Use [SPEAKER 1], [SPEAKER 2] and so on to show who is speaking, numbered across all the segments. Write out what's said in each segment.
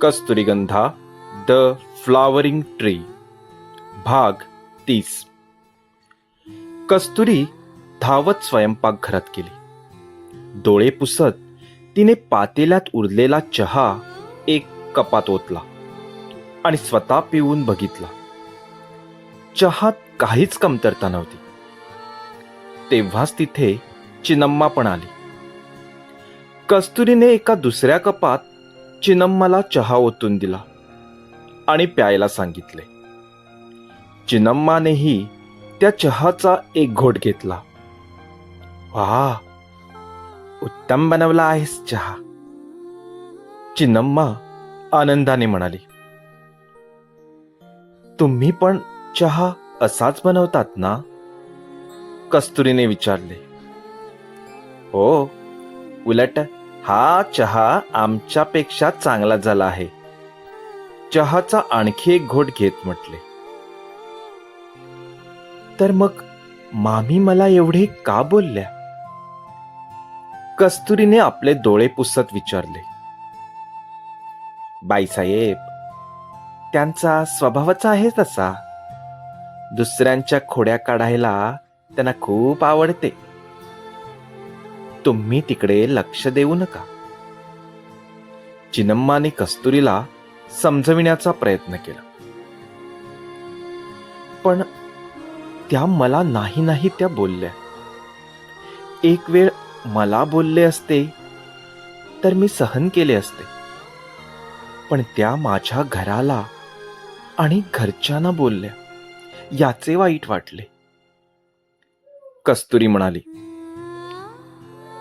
[SPEAKER 1] कस्तुरीगंधा the flowering tree भाग 30. कस्तुरी धावत स्वयंपाकघरात गेली. डोळे पुसत तिने पातेल्यात उरलेला चहा एक कपात ओतला आणि स्वतः पिऊन बघितला. चहात काहीच कमतरता नव्हती. तेव्हाच तिथे चिनम्मा पण आली. कस्तुरीने एका दुसऱ्या कपात चिनम्माला चहा ओतून दिला आणि प्यायला सांगितले. चिनम्मानेही त्या चहाचा एक घोट घेतला. वाह, उत्तम बनवला आहेस चहा, चिनम्मा आनंदाने म्हणाली. तुम्ही पण चहा असाच बनवतात ना? कस्तुरीने विचारले. हो, उलट हा चहा आमच्यापेक्षा चांगला झाला आहे, चहाचा आणखी एक घोट घेत म्हटले. तर मग मामी मला एवढे का बोलल्या? कस्तुरीने आपले डोळे पुसत विचारले. बाईसाहेब, त्यांचा स्वभावच आहे तसा. दुसऱ्यांच्या खोड्या काढायला त्यांना खूप आवडते. तुम्ही तिकडे लक्ष देऊ नका. चिनम्माने कस्तुरीला समजविण्याचा प्रयत्न केला. पण त्या मला नाही त्या बोलल्या. एक वेळ मला बोलले असते तर मी सहन केले असते, पण त्या माझ्या घराला आणि घरच्यांना बोलल्या, याचे वाईट वाटले. कस्तुरी म्हणाली.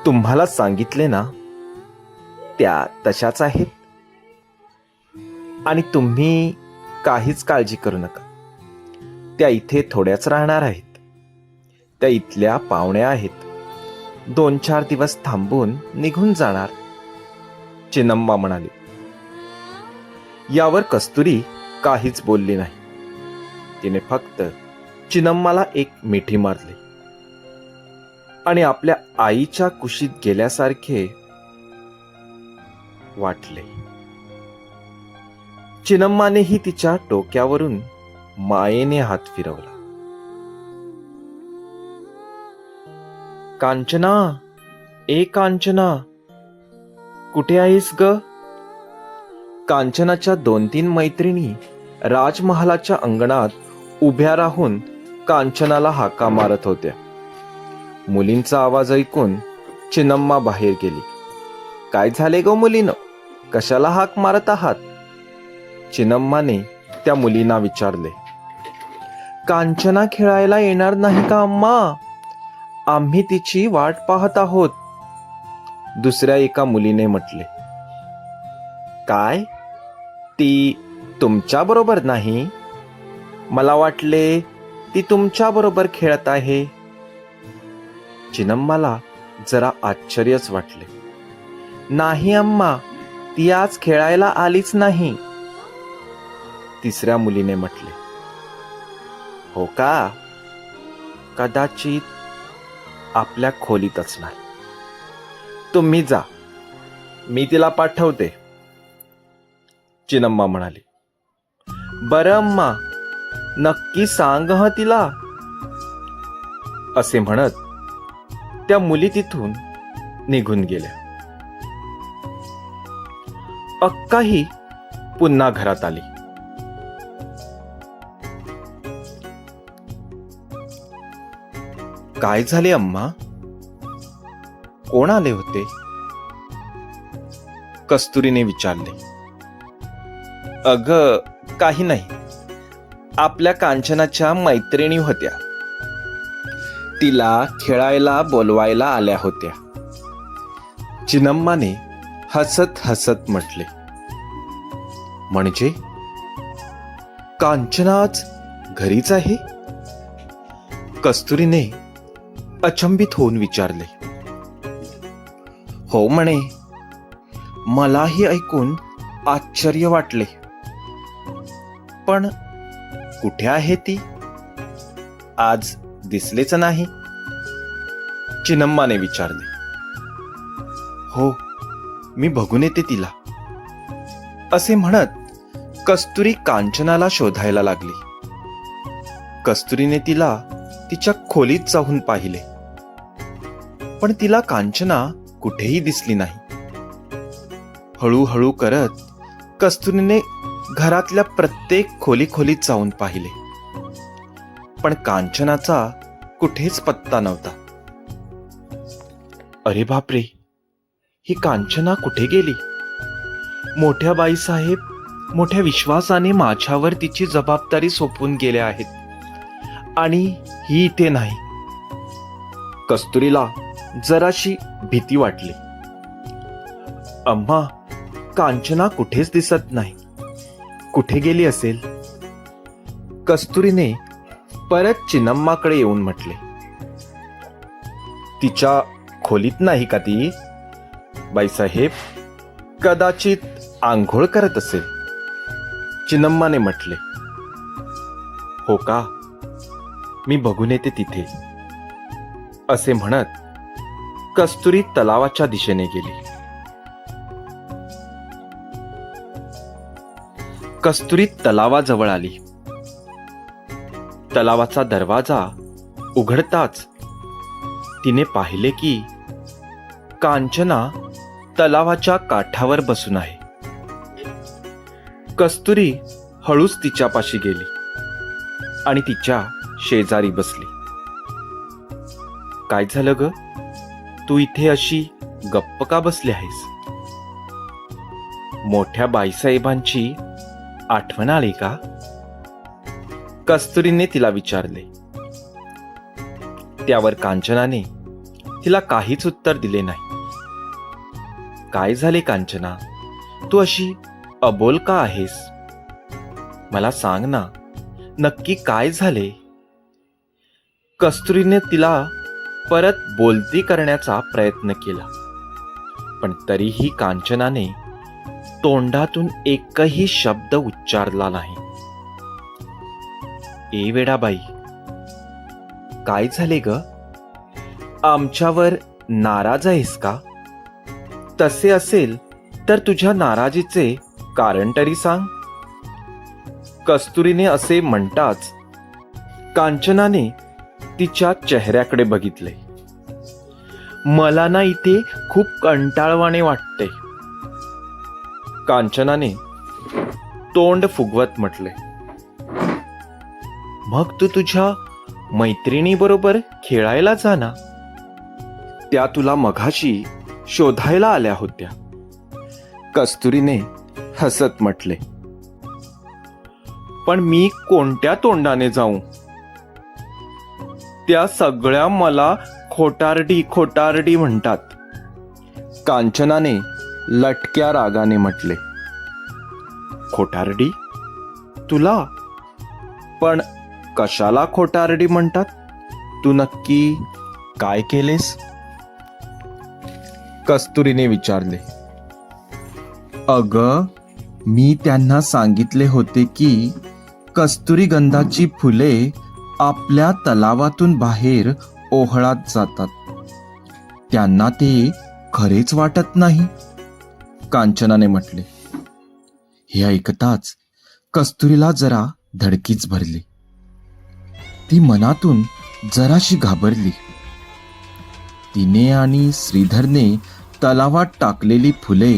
[SPEAKER 1] तुम्हाला सांगितले ना, त्या तशाच आहेत. आणि तुम्ही काहीच काळजी करू नका. त्या इथे थोड्याच राहणार आहेत. त्या इथल्या पाहुण्या आहेत. 2-4 दिवस थांबून निघून जाणार, चिनम्मा म्हणाली. यावर कस्तुरी काहीच बोलली नाही. तिने फक्त चिनम्माला एक मिठी मारली आणि आपल्या आईच्या कुशीत गेल्यासारखे वाटले. चिनम्मानेही तिच्या डोक्यावरून मायेने हात फिरवला. कांचना, ए कांचना, कुठे आहेस ग? कांचनाच्या 2-3 मैत्रिणी राजमहालाच्या अंगणात उभ्या राहून कांचनाला हाका मारत होत्या. मुलींचा आवाज ऐकून चिनम्मा बाहेर गेली. काय झाले गो मुलीनो, कशाला हाक मारत आहात? चिनम्माने त्या मुलींना विचारले. कांचना खेळायला येणार नाही का अम्मा? आम्ही तिची वाट पाहत आहोत, दुसऱ्या एका मुलीने म्हटले. काय, ती तुमच्या बरोबर नाही? मला वाटले ती तुमच्या बरोबर खेळत आहे. चिनम्माला जरा आश्चर्यच वाटले. नाही अम्मा, ती आज खेळायला आलीच नाही, तिसऱ्या मुलीने म्हटले. हो का? कदाचित आपल्या खोलीत असणार. तुम्ही जा, मी तिला पाठवते, चिनम्मा म्हणाली. बरं अम्मा, नक्की सांग हं तिला, असे म्हणत त्या मुली तिथून निघून गेल्या. अक्काही पुन्हा घरात आली. काय झाले अम्मा? कोण आले होते? कस्तुरीने विचारले. अग, काही नाही, आपल्या कांचनाच्या मैत्रिणी होत्या. तिला खेळायला बोलवायला आल्या होत्या, चिनम्माने हसत हसत म्हटले. म्हणजे कांचना आज घरीच आहे? कस्तुरीने अचंबित होऊन विचारले. हो म्हणे. मलाही ऐकून आश्चर्य वाटले. पण कुठे आहे ती? आज दिसलेच नाही, चिनम्माने विचारले. हो, मी बघून येते तिला, असे म्हणत कस्तुरी कांचनाला शोधायला लागली. कस्तुरीने तिला तिच्या खोलीत जाऊन पाहिले, पण तिला कांचना कुठेही दिसली नाही. हळूहळू करत कस्तुरीने घरातल्या प्रत्येक खोलीत जाऊन पाहिले, पण कांचनाचा कुठेच पत्ता नव्हता. अरे बापरे, ही कांचना कुठे गेली? मोठ्या बाईसाहेब मोठ्या विश्वासाने माझ्यावर तिची जबाबदारी सोपवून गेल्या आहेत आणि ही इथे नाही. कस्तुरीला जराशी भीती वाटली. अम्मा, कांचना कुठेच दिसत नाही. कुठे गेली असेल? कस्तुरीने परत चिन्नम्माकडे येऊन म्हटले. तिच्या खोलीत नाही का ती? बाईसाहेब, कदाचित आंघोळ करत असेल, चिन्नम्माने म्हटले. हो का? मी बघून येते तिथे, असे म्हणत कस्तुरी तलावाच्या दिशेने गेली. कस्तुरी तलावाजवळ आली. तलावाचा दरवाजा उघडताच तिने पाहिले की कांचना तलावाच्या काठावर बसून आहे. कस्तुरी हळूच तिच्यापाशी गेली आणि तिच्या शेजारी बसली. काय झालं ग? तू इथे अशी गप्प का बसली आहेस? मोठ्या बाईसाहेबांची आठवण आली का? कस्तुरीने तिला विचारले. त्यावर कांचनाने तिला काहीच उत्तर दिले नाही. काय झाले कांचना, तू अशी अबोल का आहेस? मला सांग ना, नक्की काय झाले? कस्तुरीने तिला परत बोलती करण्याचा प्रयत्न केला, पण तरीही कांचनाने तोंडातून एकही शब्द उच्चारला नाही. ए वेडाबाई, काय झाले ग? आमच्यावर नाराज आहेस का? तसे असेल तर तुझ्या नाराजीचे कारण तरी सांग. कस्तुरीने असे म्हणताच कांचनाने तिच्या चेहऱ्याकडे बघितले. मला ना इथे खूप कंटाळवाणे वाटते, कांचनाने तोंड फुगवत म्हटले. मग तू तुझ्या मैत्रिणी बरोबर खेळायला जा ना, त्या तुला मघाशी शोधायला आल्या होत्या, कस्तुरीने हसत म्हटले. पण मी कोणत्या तोंडाने जाऊ? त्या सगळ्या मला खोटारडी म्हणतात, कांचनाने लटक्या रागाने म्हटले. खोटारडी? तुला? पण कशाला खोटारडी म्हणतात? तू नक्की काय केलेस? कस्तुरीने विचारले. अगं, मी त्यांना सांगितले होते की कस्तुरीगंधाची फुले आपल्या तलावातून बाहेर ओहळात जातात. त्यांना ते खरेच वाटत नाही, कांचनाने म्हटले. हे ऐकताच कस्तुरीला जरा धडकीच भरली. ती मनातून जराशी घाबरली. तिने आणि श्रीधरने तलावात टाकलेली फुले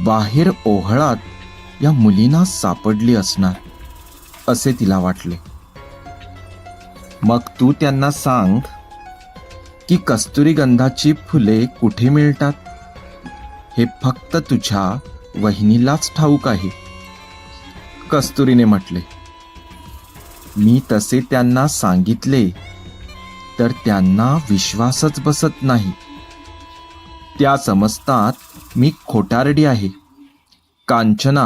[SPEAKER 1] बाहेर ओहळात या मुलींना सापडली असणार, असे तिला वाटले. मग तू त्यांना सांग की कस्तुरीगंधाची फुले कुठे मिळतात हे फक्त तुझ्या वहिनीलाच ठाऊक आहे, कस्तुरीने म्हटले. मी तसे त्यांना सांगितले तर त्यांना विश्वासच बसत नाही. त्या समजतात मी खोटारडी आहे, कांचना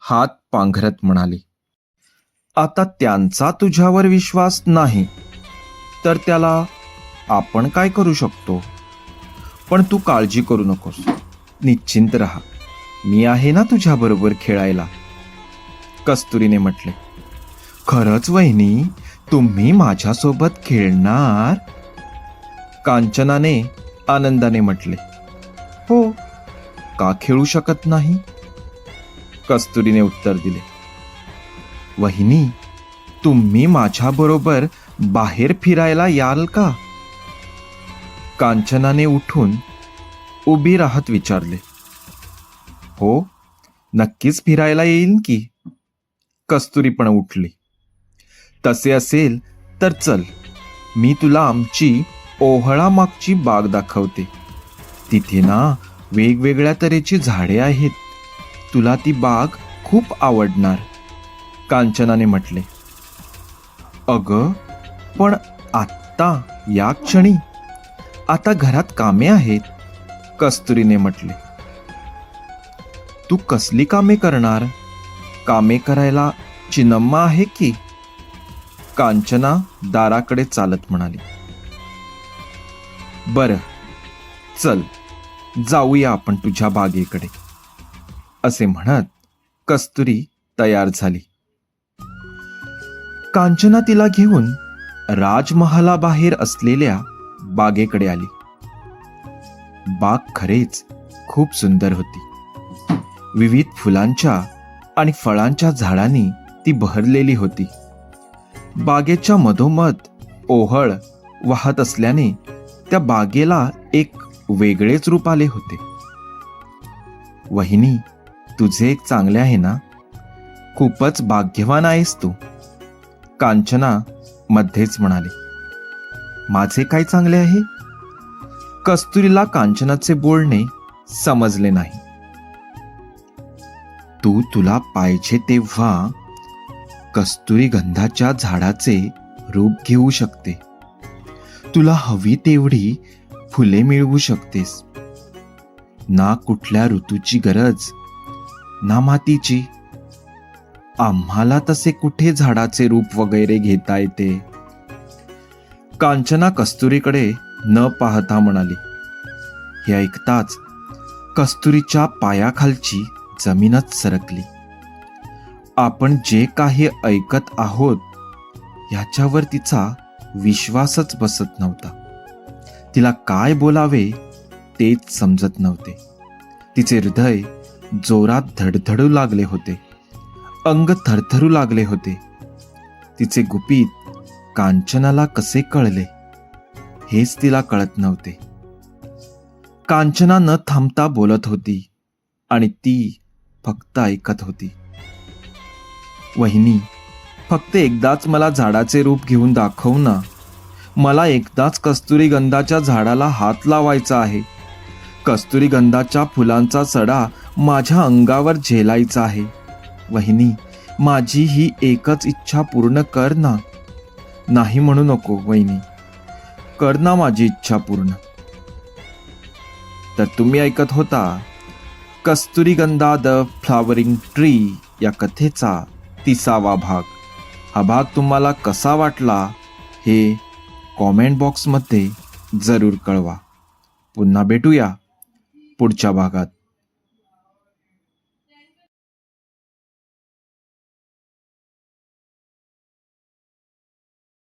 [SPEAKER 1] हात पांघरत म्हणाली. आता त्यांचा तुझ्यावर विश्वास नाही तर त्याला आपण काय करू शकतो? पण तू काळजी करू नकोस, निश्चिंत राहा, मी आहे ना तुझ्या बरोबर खेळायला, कस्तुरीने म्हटले. खरंच वहिनी, तुम्ही माझ्यासोबत खेळणार? कांचनाने आनंदाने म्हटले. हो, का खेळू शकत नाही? कस्तुरीने उत्तर दिले. वहिनी, तुम्ही माझ्याबरोबर बाहेर फिरायला याल का? कांचनाने उठून उभी राहत विचारले. हो, नक्कीच फिरायला येईन की. कस्तुरी पण उठली. तसे असेल तर चल, मी तुला आमची ओहळा मागची बाग दाखवते. तिथे ना वेगवेगळ्या तऱ्हेची झाडे आहेत. तुला ती बाग खूप आवडणार, कांचनाने म्हटले. अगं, पण आत्ता या क्षणी? आता घरात कामे आहेत, कस्तुरीने म्हटले. तू कसली कामे करणार? कामे करायला चिनम्मा आहे की? कांचना दाराकडे चालत म्हणाली. बरं, चल जाऊया आपण तुझ्या बागेकडे, असे म्हणत कस्तुरी तयार झाली. कांचना तिला घेऊन राजमहालाबाहेर असलेल्या बागेकडे आली. बाग खरेच खूप सुंदर होती. विविध फुलांच्या आणि फळांच्या झाडांनी ती बहरलेली होती. बागेच्या मधोमध ओहळ वाहत असल्याने त्या बागेला एक वेगळेच रूप आले होते. वहिनी, तुझे एक चांगले आहे ना? खूपच भाग्यवान आहेस तू, कांचना मध्येच म्हणाली. माझे काय चांगले आहे? कस्तुरीला कांचनाचे बोलणे समजले नाही. तू तुला पाहिजे तेव्हा कस्तुरी गंधाच्या झाडाचे रूप घेऊ शकते. तुला हवी तेवढी फुले मिळवू शकतेस. ना कुठल्या ऋतूची गरज, ना मातीची. आम्हाला तसे कुठे झाडाचे रूप वगैरे घेता येते? कांचना कस्तुरीकडे न पाहता म्हणाली. हे ऐकताच कस्तुरीच्या पायाखालची जमीनच सरकली. आपण जे काही ऐकत आहोत याच्यावर तिचा विश्वासच बसत नव्हता. तिला काय बोलावे तेच समजत नव्हते. तिचे हृदय जोरात धडधडू लागले होते. अंग थरथरू लागले होते. तिचे गुपित कांचनाला कसे कळले हेच तिला कळत नव्हते. कांचना न थांबता बोलत होती आणि ती फक्त ऐकत होती. वहिनी, फक्त एकदाच मला झाडाचे रूप घेऊन दाखव ना. मला एकदाच कस्तुरी गंधाच्या झाडाला हात लावायचा आहे. कस्तुरी गंधाच्या फुलांचा सडा माझ्या अंगावर झेलायचा आहे. वहिनी, माझी ही एकच इच्छा पूर्ण कर ना. नाही म्हणू नको वहिनी, कर ना माझी इच्छा पूर्ण. तर तुम्ही ऐकत होता कस्तुरीगंधा द फ्लॉवरिंग ट्री या कथेचा 30वा भाग. हा भाग तुम्हाला कसा वाटला हे कॉमेंट बॉक्समध्ये जरूर कळवा. पुन्हा भेटूया पुढच्या भागात.